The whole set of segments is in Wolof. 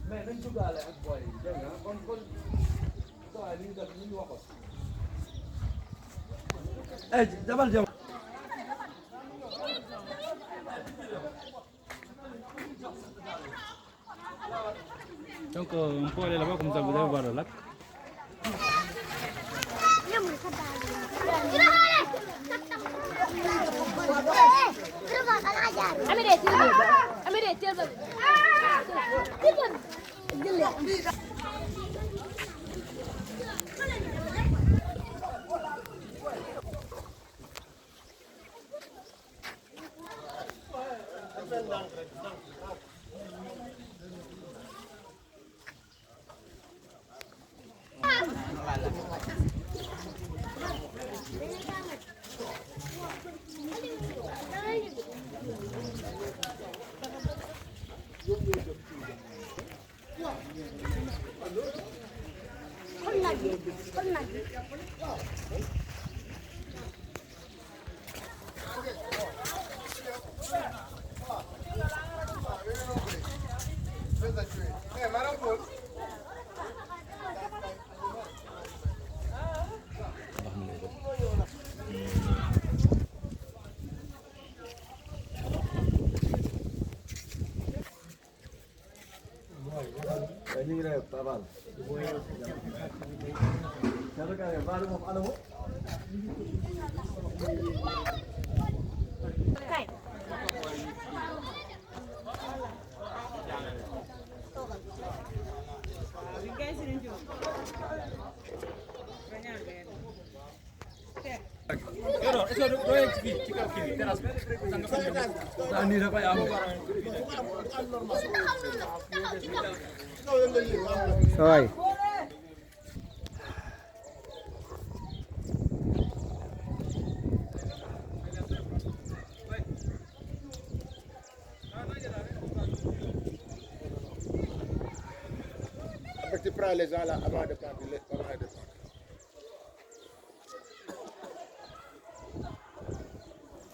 mais nañ duggaale ak boy yi dégg nga kon saa yi ñu def li ñu waxoon. Jamal Jamal. Donc on peut aller là-bas comme ça, vous allez voir le lac. ñu ngi lay babal sama ka balu mo ano mo kay ni da koy am Rồi. Après, tu prends les gens là avant de prendre les avant de prendre.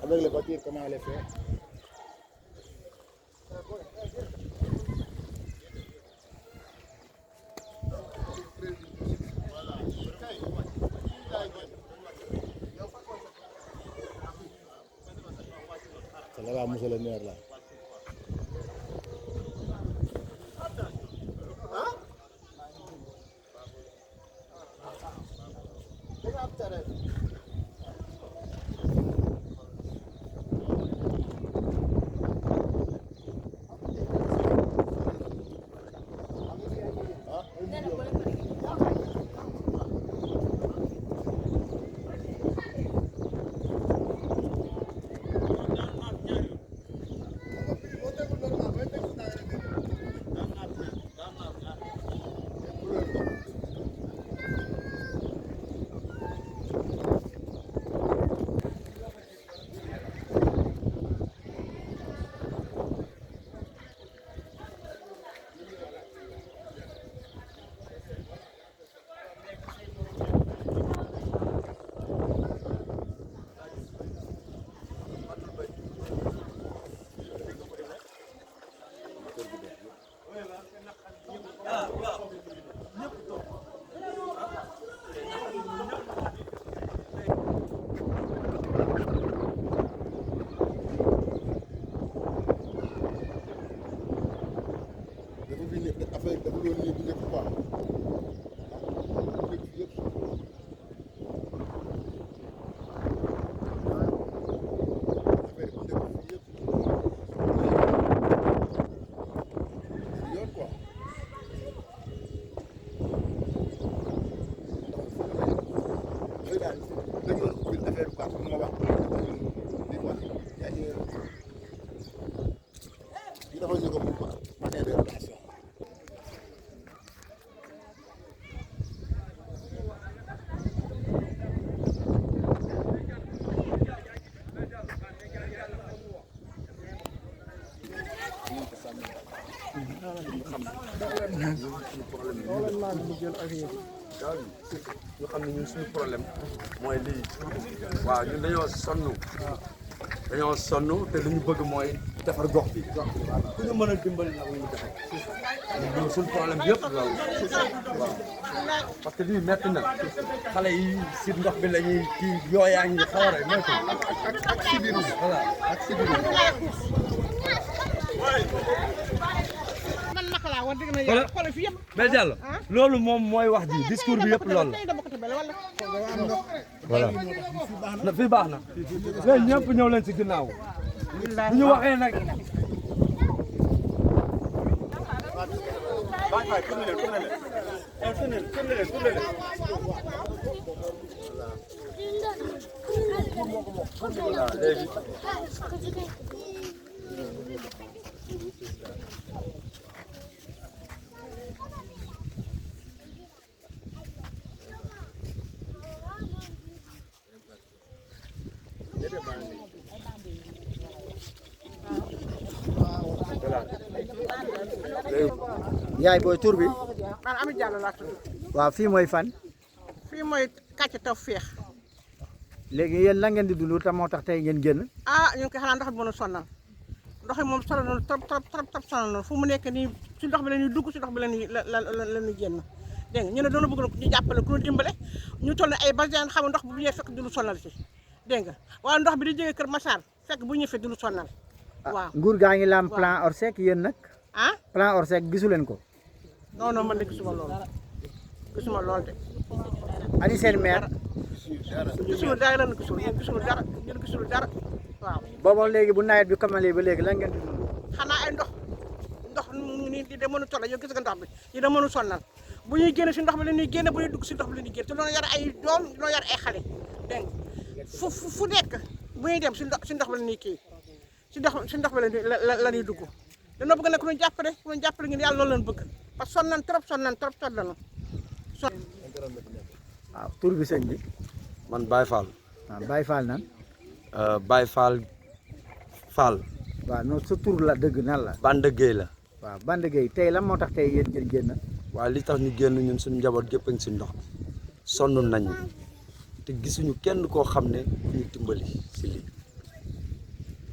Avec les voitures, comment on les fait? C'est là-bas, monsieur le maire là. Affaire dafa doon nii bu njëkk quoi bu njëkk yëpp affaire bu njëkk yëpp yoon quoi xëy na dañu doon ubbil affaire quoi comme ma wax di wax yaa ngi dafa ñu ko matin de rotation ñu xam ne ñun suñu problème mooy lii waaw ñun dañoo sonn te li ñu bëgg mooy defar gox bi ku ñu mën a dimbali nag ñu defar ñun suñu problème bi yëpp loolu waaw parce que lii metti na xale yi si ndox bi la ñuy kii yooyaa ngi xaw a rey moytu ak sibiru voilà ak sibiru Bel Diallo loolu moom mooy wax ji discours bi yëpp loolu la voilà fii baax na léegi ñëpp ñëw leen si ginnaaw bu ñu waxee nag léegi yaay booy tur bi man Ami Diallo laa tudd. waaw fii mooy fan fii mooy kàcce taw féex. léegi yéen la ngeen di dund te moo tax tey ngeen génn ah ñu ngi koy xanaa ndox bi mën a sonal ndox mi moom sonal na trop sonal na fu mu nekk nii si ndox bi la ñuy dugg si ndox bi la ñuy la ñuy génn dégg nga ñu ne doona bëgg na ñu jàppale ku ñu dimbale ñu toll ne ay basin xam ndox bu ñëwee fekk du lu sonal si dégg nga waaye ndox bi di jógee Kër Massar fekk bu ñëwee du lu sonal waaw. nguur gaa ngi laam plan Orsec yéen nag ah plan Orsec gisu leen ko non non man de gisuma lool de. ani seen maire gisuma dara lan gisul dara waaw. booba léegi bu nawet bi kamalee ba léegi lan ngeen di dund xanaa ay ndox nii di de mënu toll yow gis nga ndox bi yi da mënu sonnal bu ñuy génn si ndox bi la ñuy génn bu ñuy dugg si ndox bi la ñuy génn te loolu yar ay doom loolu yar ay xale dégg nga fu nekk bu ñuy dem si ndox bi la ñuy kii si ndox bi la ñuy dugg dañoo bëgg nag ku ñu jàppale ngeen yàlla loolu lañ bëgg parce que sonn nañ trop waaw tur bi sëñ bi man Baye Fall waaw Baye Fall nan Baye Fall waaw non sa tur la dëgg nan la Bande Gueye la waaw Bande Gueye tey lan moo tax tey yéen ngeen génn waaw li tax ñu génn ñun suñu njaboot gépp a ngi si ndox sonn nañu te gisuñu kenn koo xam ne ku ñu dimbali si lii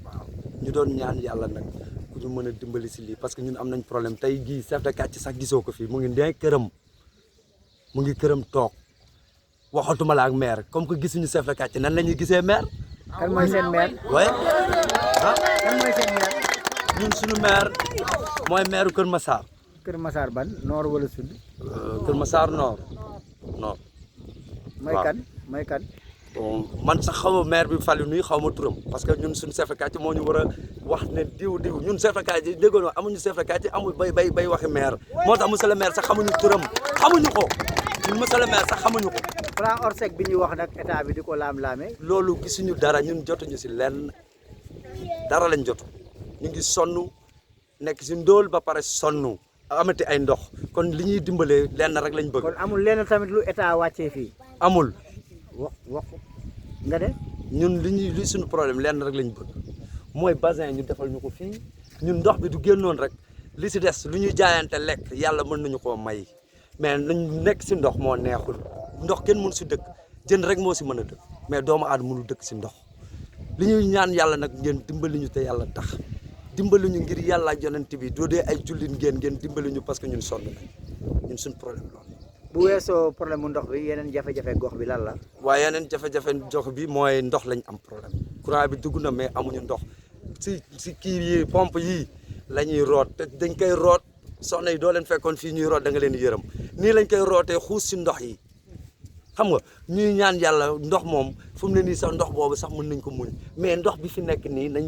waaw ñu doon ñaan yàlla nag ku ñu mën a dimbali si lii parce que ñun am nañ problème tey gii chef de quartier sax gisoo ko fii mu ngi nee këram mu ngi këram toog waxatuma la ak maire comme que gisuñu chef de quartier nan la ñuy gisee maire. kan mooy seen maire oui ah kan mooy seen maire ñun suñu maire mooy maire Kër Massar. Kër Massar ban nord wala sud Kër Massar nord. mooy kan mooy kan bon man sax xaw ma maire bi Fallou nuy xaw ma turam parce que ñun suñu chef de quartier moo ñu war a wax ne diw ñun chef de quartier déggoon amuñu chef de quartier amul bay waxi maire moo tax monsieur le maire sax xamuñu turam xamuñu ko ñun monsieur le maire sax xamuñu ko. plan Orsec bi ñuy wax nag état bi di ko laam-laamee loolu gisuñu dara ñun jotuñu si lenn dara lañ jotu ñu ngi sonn nekk si ndóol ba pare sonn amati ay ndox kon li ñuy dimbalee lenn rek lañ bëgg. kon amul lenn tamit lu état wàccee fii amul. wax nga de ñun li suñu problème lenn rek lañ bëgg mooy bassin ñu defal ñu ko fii ñun ndox bi du génnoon rek li si des lu ñuy jaayante lekk yàlla mën nañu koo may mais nañ nekk si ndox moo neexul ndox kenn mënu si dëkk jën rek moo si mën a dëkk mais doomu aadama mënu dëkk si ndox li ñuy ñaan yàlla nag ngeen dimbali ñu te yàlla tax dimbali ñu ngir yàlla ak yonent bi doo dee ay jullit ngeen dimbali ñu parce que ñun sonn nañ ñun suñu problème loolu. bu weesoo problème mu ndox bi yeneen jafe-jafe gox bi lan la waaye yeneen jafe-jafe jox bi mooy ndox lañ am problème courant bi dugg na mais amuñu ndox si kii yi pompe yii la ñuy root te dañ koy root soxna yi doo leen fekkoon fii ñuy root da nga leen yërëm nii lañ koy rootee xuus si ndox yi xam nga ñuy ñaan yàlla ndox moom fu mu ne nii sax ndox boobu sax mën nañ ko muñ mais ndox bi fi nekk nii nañ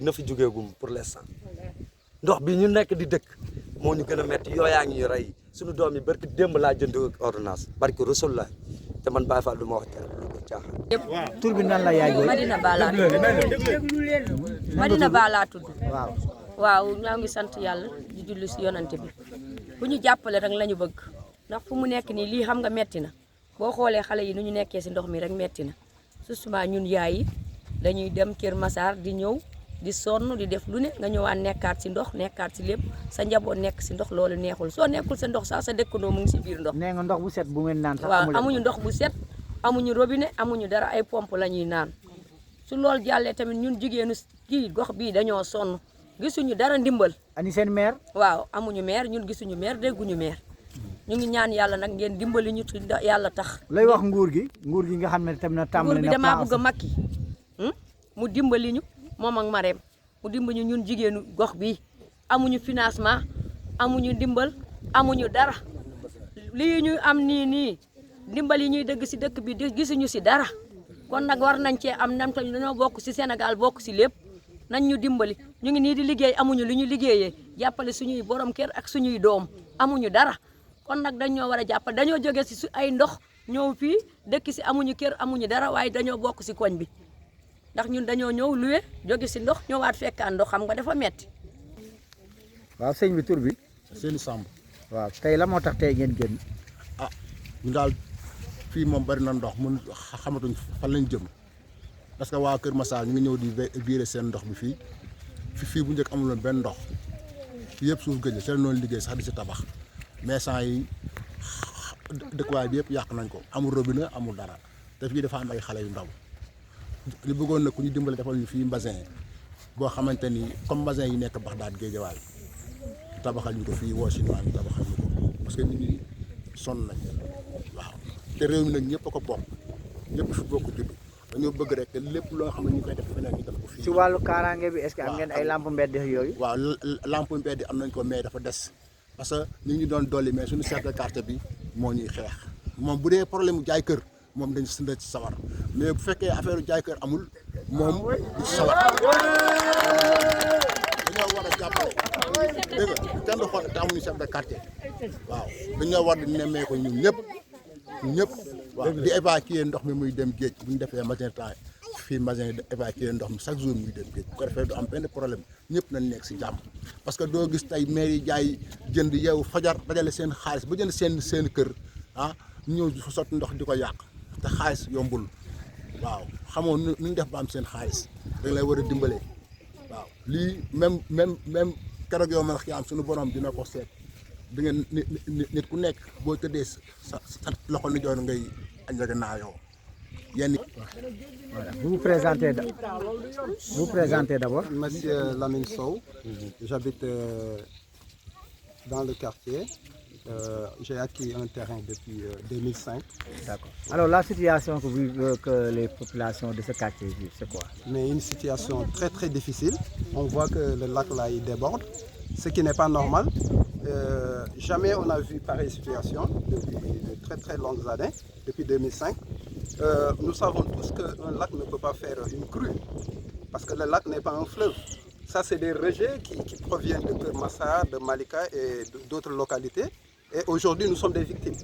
na fi jugeegum pour l'instant ndox bi ñu nekk di dëkk moo ñu gën a metti yooyaa ngi ñu rey suñu doom yi barki démb laa jënd ordonnance barki Rasul la te man Baye Fall du ma wax caaxaan. tur bi nan la yaay booy Madina Ba laa tudd Madina Ba laa tudd waaw waaw ñoo ngi sant yàlla di julli si yonante bi bu ñu jàppale rek la ñu bëgg ndax fu mu nekk nii lii xam nga metti na boo xoolee xale yi nu ñu nekkee si ndox mi rek metti na justement ñun yaay yi dañuy dem Kër Massar di ñëw di sonn di def lu ne nga ñëwaat nekkaat si ndox nekkaat si lépp sa njaboot nekk si ndox loolu neexul soo nekkul sa ndox sax sa dëkkandoo mu ngi si biir ndox. nee nga ndox bu set bu ngeen naan sax. waaw amuñu ndox bu set amuñu robinet amuñu dara ay pompe la ñuy naan su loolu jàllee tamit ñun jigéenu kii gox bii dañoo sonn gisuñu dara ndimbal. ani seen maire. waaw amuñu maire ñun gisuñu maire dégguñu maire ñu ngi ñaan yàlla nag ngeen dimbali ñu yàlla tax. lay wax nguur gi nga xam ne tam na tàmbali nguur bi damaa bëgg a Macky mu dimbali ñu moom ak Marème mu dimbali ñun jigéenu gox bi amuñu financement amuñu dimbal amuñu dara lii ñu am nii dimbal yi ñuy dëgg si dëkk bi gisuñu si dara kon nag war nañ cee am nam tamit dañoo bokk si Sénégal bokk si lépp nañ ñu dimbali ñu ngi nii di liggéey amuñu lu ñu liggéeyee jàppale suñuy borom kër ak suñuy doom amuñu dara kon nag dañoo war a jàppale dañoo jóge si ay ndox ñëw fii dëkk si amuñu kër amuñu dara waaye dañoo bokk si koñ bi ndax ñun dañoo ñëw luwe jóge si ndox ñëwaat fekkaan ndox xam nga dafa metti waaw sëñ bi tur bi. Seeni Samb. waaw tey la moo tax tey ngeen génn. ñu daal fii moom bari na ndox mun xamatuñ fan lañ jëm parce que waa Kër Massar ñu ngi ñëw di virer seen ndox bi fii bu njëkk amuloon benn ndox fii yëpp suuf gëj seen noonu liggéey sax di si tabax mais sant yi dëkkuwaay bi yëpp yàq nañ ko amul robinet amul dara te fii dafa am ay xale yu ndaw li bëggoon na ku ñu dimbale defal ñu fii mbasin boo xamante ni comme mbasin yi nekk Baxdaad Géejawaay tabaxal ñu ko fii woo chinois ñu tabaxal ñu ko parce que nit ñi sonn nañ waaw te réew mi nag ñëpp a ko bokk ñëpp fi bokk judd dañoo bëgg rek lépp loo xam ne ñu koy def feneen ñu def ko fii. ci wàllu kaaraange bi est-ce que am ngeen ay lampe mbedd yooyu. waaw lampe mbedd am nañ ko mais dafa des parce que ñu ngi doon dolli mais suñu chef de quartier bi moo ñuy xeex moom bu dee problème mu jaay kër moom dañ si ci sawar mais bu fekkee affaire jaay kër amul moom du ci sawar dañoo war a jàppale dégg nga kenn du xool te amuñu chef de quartier waaw dañoo war di nemmeeku ñun ñëpp waaw di évacuer ndox mi muy dem géej bu ñu defee matin temps fii matin di évacuer ndox mi chaque jour muy dem géej bu ko defee du am benn problème ñëpp nañ nekk si jàmm parce que doo gis tey maire yi jaay jënd yeewu fajar dajale seen xaalis ba jënd seen kër ñëw sotti ndox di ko yàq te xaalis yombul waaw xamoo nu ñu def ba am seen xaalis dañ lay war a dimbale waaw lii même keroog yow man am suñu borom dina ko seet di ngeen nit ku nekk boo tëddee sa loxo ni joor ngay añ naayoo yenn. Voilà. Vous vous présentez d'abord. Monsieur Lamine Sow, j'habite dans le quartier. J'ai acquis un terrain depuis 2005. D'accord. Alors la situation que les populations de ce quartier vivent, c'est quoi? Mais une situation très très difficile. On voit que le lac là il déborde, ce qui n'est pas normal. Jamais on a vu pareille situation depuis de très très longues années, depuis 2005. Nous savons tous qu'un lac ne peut pas faire une crue, parce que le lac n'est pas un fleuve. Ça, c'est des rejets qui proviennent de Kër Massar, de Malika et d'autres localités. Et aujourd'hui, nous sommes des victimes,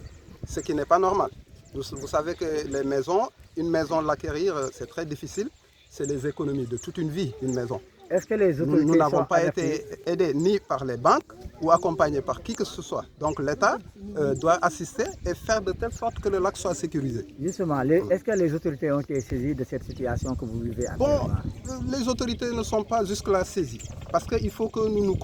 ce qui n'est pas normal. Vous savez que les maisons, une maison l'acquérir, c'est très difficile. C'est les économies de toute une vie, une maison. Est-ce que les autorités Nous n'avons pas été aidés ni par les banques ou accompagnés par qui que ce soit. Donc l'État doit assister et faire de telle sorte que le lac soit sécurisé. Justement, est-ce que les autorités ont été saisies de cette situation que vous vivez actuellement? Bon, les autorités ne sont pas jusque-là saisies. Parce qu'il faut que nous nous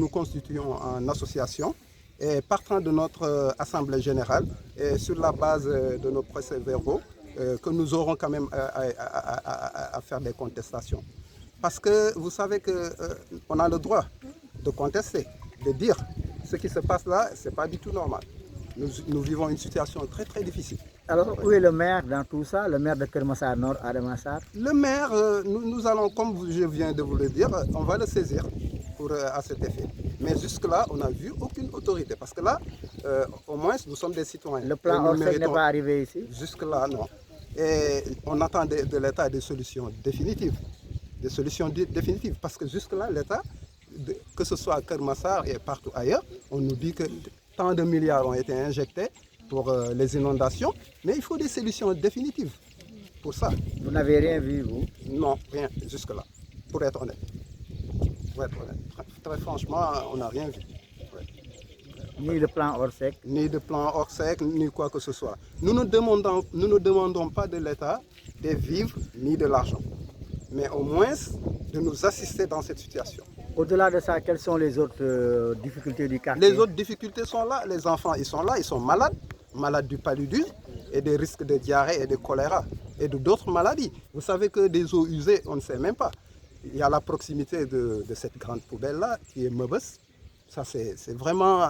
constituions en association. Et partant de notre Assemblée générale et sur la base de nos procès-verbaux, que nous aurons quand même à faire des contestations. Parce que vous savez qu'on a le droit de contester, de dire ce qui se passe là, ce n'est pas du tout normal. Nous vivons une situation très très difficile. Alors où est le maire dans tout ça, le maire de Kër Massar Nord, Adama Sarr? Le maire, nous allons, comme je viens de vous le dire, on va le saisir à cet effet. Mais jusque-là, on n'a vu aucune autorité. Parce que là, au moins, nous sommes des citoyens. Le plan Orsec n'est pas arrivé ici? Jusque-là, non. Et on attend de l'État des solutions définitives. Des solutions définitives. Parce que jusque-là, l'État, que ce soit à Kër Massar et partout ailleurs, on nous dit que tant de milliards ont été injectés pour les inondations. Mais il faut des solutions définitives pour ça. Vous n'avez rien vu, vous? Non, rien jusque-là, pour être honnête. Pour être honnête. Très franchement, on n'a rien vu. Ouais. Ni le plan Orsec? Ni de plan Orsec, ni quoi que ce soit. Nous ne demandons pas de l'État des vivres ni de l'argent. mais au moins de nous assister dans cette situation. Au-delà de ça, quelles sont les autres difficultés du quartier? Les autres difficultés sont là, les enfants ils sont là, ils sont malades, malades du paludisme et des risques de diarrhée et de choléra et d'autres maladies. Vous savez que des eaux usées, on ne sait même pas. Il y a la proximité de cette grande poubelle-là qui est Meubes. Ça, c'est vraiment,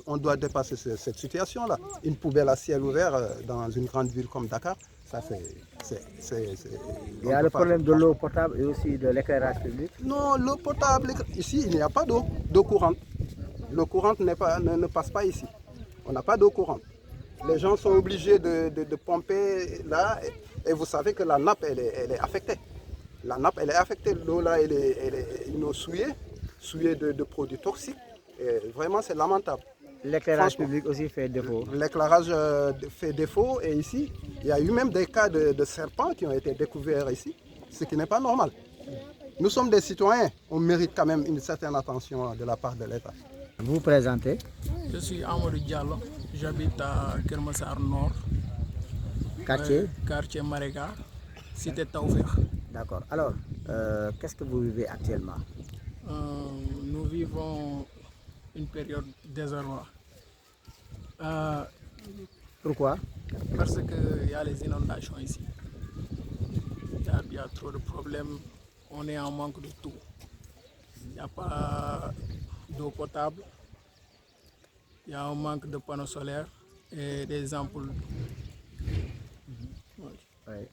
on doit dépasser cette situation-là. Une poubelle à ciel ouvert dans une grande ville comme Dakar, ça Il y a le problème de l'eau potable et aussi de l'éclairage public. Non, l'eau potable, ici, il n'y a pas d'eau courante. L'eau courante ne passe pas ici. On n'a pas d'eau courante. Les gens sont obligés de pomper là, et vous savez que la nappe, elle est affectée. La nappe, elle est affectée. L'eau là, elle est une eau souillée de produits toxiques. Et vraiment, c'est lamentable. L'éclairage public aussi fait défaut. L'éclairage fait défaut et ici, il y a eu même des cas de serpents qui ont été découverts ici, ce qui n'est pas normal. Nous sommes des citoyens, on mérite quand même une certaine attention de la part de l'État. Vous vous présentez? Je suis Amadou Diallo, j'habite à Kermassar Nord, Quartier? quartier Marega, cité Taoufir. D'accord. Alors, qu'est-ce que vous vivez actuellement? Nous vivons une période désarroi. Pourquoi? Parce qu'il y a les inondations ici. Il y a trop de problèmes. On est en manque de tout. Il n'y a pas d'eau potable. Il y a un manque de panneaux solaires et des ampoules. Oui.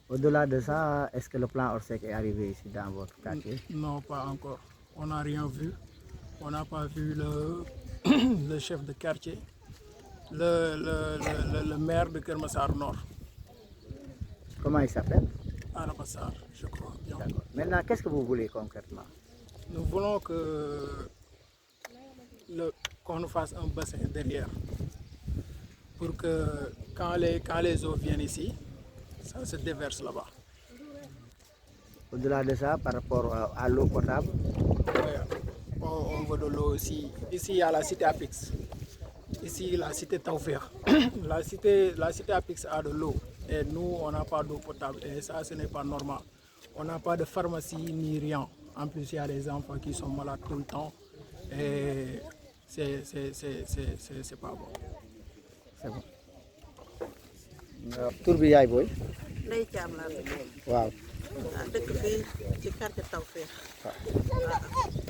Au-delà de ça, est-ce que le plan Orsec est arrivé ici dans votre quartier? Non, pas encore. On n'a rien vu. On n'a pas vu le chef de quartier, le maire de Kermassar Nord. Comment il s'appelle? Arabassar, je crois bien. Maintenant, qu'est-ce que vous voulez concrètement? Nous voulons qu'on nous fasse un bassin derrière pour que quand les eaux viennent ici, ça se déverse là-bas. Au-delà de ça, par rapport à l'eau potable? On veut de l'eau aussi. Ici, il y a la cité Apix. Ici, la cité Taoufir. La cité Apix a de l'eau. Et nous, on n'a pas d'eau potable. Et ça, ce n'est pas normal. On n'a pas de pharmacie ni rien. En plus, il y a des enfants qui sont malades tout le temps. Et c'est pas bon. C'est bon. Tur bi yaay booy. Ndeye Thiam laa tudd. Waaw. Dëkk fii ci quartier Tawfekh.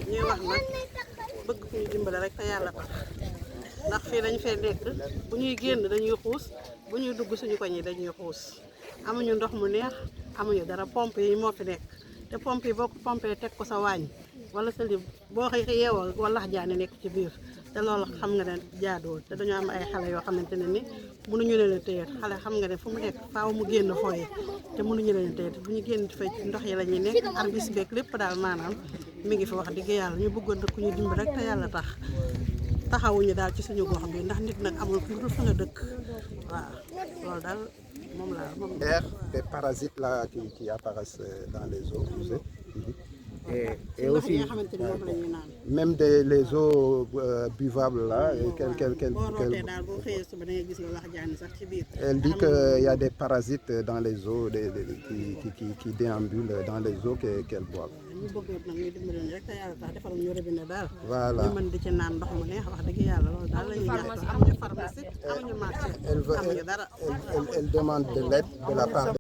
Ñuy wax nag bëgg ku ñu dimbale rek te yàlla tax ndax fii dañu fee nekk bu ñuy génn dañuy xuus bu ñuy dugg suñu koñ yi dañuy xuus amuñu ndox mu neex amuñu dara pompe yi moo fi nekk te pompe yi boo ko pompee teg ko sa waañ wala sa li boo xëy yeewoo wala jaani nekk ci biir te loolu xam nga ne jaaduwul te dañoo am ay xale yoo xamante ne ni mënuñu leen a téye xale xam nga ne fu mu nekk faaw mu génn fooye te mënuñu leen a téye te bu ñu génn fay ci ndox yi la ñuy nekk arbis beeg lépp daal maanaam mi ngi fi wax dëgg yàlla ñu bëggoon ku ñu dimbali rek te yàlla tax taxawuñu daal ci suñu gox bi ndax nit nag amul ku dul fa nga dëkk waaw loolu daal moom laa moom. Des parasites là qui apparaissent dans les eaux usées. Et aussi, même les eaux buvables là, elle dit qu'il y a des parasites dans les eaux qui déambulent dans les eaux qu'elle boit. Voilà. Elle demande de l'aide de la part